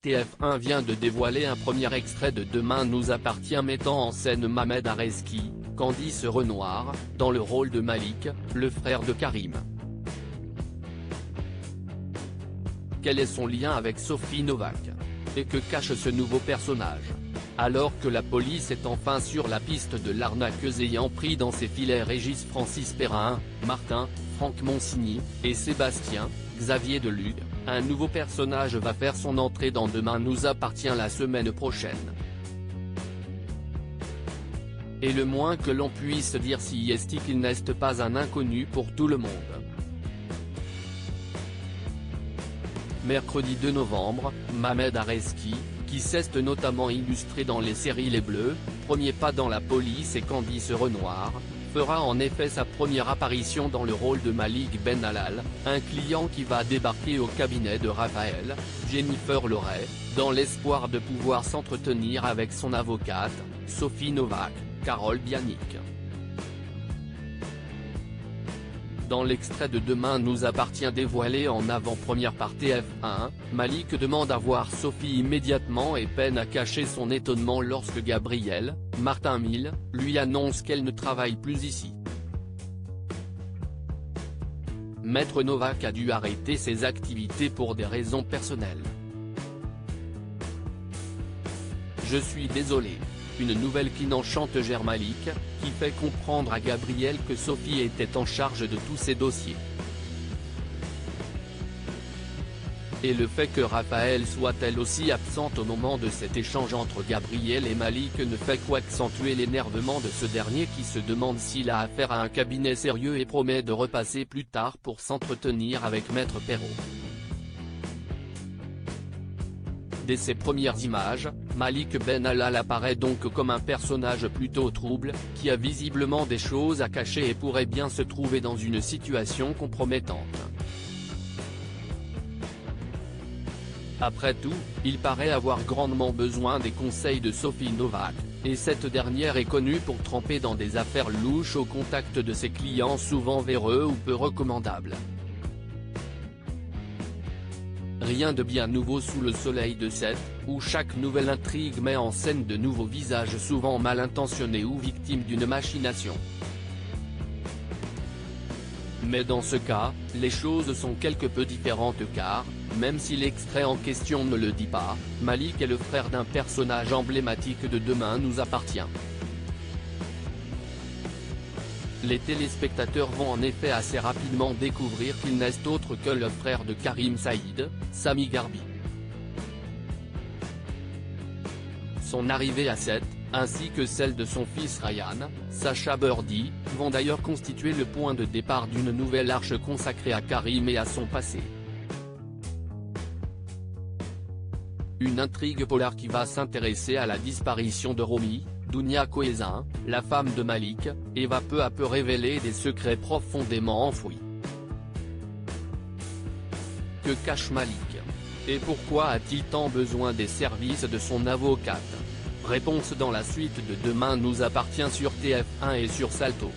TF1 vient de dévoiler un premier extrait de Demain nous appartient mettant en scène Mohamed Areski, Candice Renoir, dans le rôle de Malik, le frère de Karim. Quel est son lien avec Sophie Novak? Et que cache ce nouveau personnage? Alors que la police est enfin sur la piste de l'arnaqueuse ayant pris dans ses filets Régis Francis Perrin, Martin, Franck Monsigny, et Sébastien, Xavier Delugue, un nouveau personnage va faire son entrée dans Demain nous appartient la semaine prochaine. Et le moins que l'on puisse dire si est qu'il n'est pas un inconnu pour tout le monde. Mercredi 2 novembre, Mohamed Areski, qui s'est notamment illustré dans les séries Les Bleus, Premier pas dans la police et Candice Renoir, fera en effet sa première apparition dans le rôle de Malik Benallal, un client qui va débarquer au cabinet de Raphaël, Jennifer Loret, dans l'espoir de pouvoir s'entretenir avec son avocate, Sophie Novak, Carole Bianic. Dans l'extrait de Demain nous appartient dévoilé en avant-première par TF1, Malik demande à voir Sophie immédiatement et peine à cacher son étonnement lorsque Gabriel, Martin Mille, lui annonce qu'elle ne travaille plus ici. Maître Novak a dû arrêter ses activités pour des raisons personnelles. Je suis désolé. Une nouvelle qui n'enchante Malik, qui fait comprendre à Gabriel que Sophie était en charge de tous ses dossiers. Et le fait que Raphaël soit elle aussi absente au moment de cet échange entre Gabriel et Malik ne fait qu'accentuer l'énervement de ce dernier qui se demande s'il a affaire à un cabinet sérieux et promet de repasser plus tard pour s'entretenir avec Maître Perrault. Dès ses premières images, Malik Benallal apparaît donc comme un personnage plutôt trouble, qui a visiblement des choses à cacher et pourrait bien se trouver dans une situation compromettante. Après tout, il paraît avoir grandement besoin des conseils de Sophie Novak, et cette dernière est connue pour tremper dans des affaires louches au contact de ses clients souvent véreux ou peu recommandables. Rien de bien nouveau sous le soleil de 7, où chaque nouvelle intrigue met en scène de nouveaux visages souvent mal intentionnés ou victimes d'une machination. Mais dans ce cas, les choses sont quelque peu différentes car, même si l'extrait en question ne le dit pas, Malik est le frère d'un personnage emblématique de Demain nous appartient. Les téléspectateurs vont en effet assez rapidement découvrir qu'il n'est autre que le frère de Karim Saïd, Sami Garbi. Son arrivée à 7, ainsi que celle de son fils Ryan, Sacha Birdie, vont d'ailleurs constituer le point de départ d'une nouvelle arche consacrée à Karim et à son passé. Une intrigue polar qui va s'intéresser à la disparition de Romy, Dounia Cohézin, la femme de Malik, et va peu à peu révéler des secrets profondément enfouis. Que cache Malik? Et pourquoi a-t-il tant besoin des services de son avocate? Réponse dans la suite de Demain nous appartient sur TF1 et sur Salto.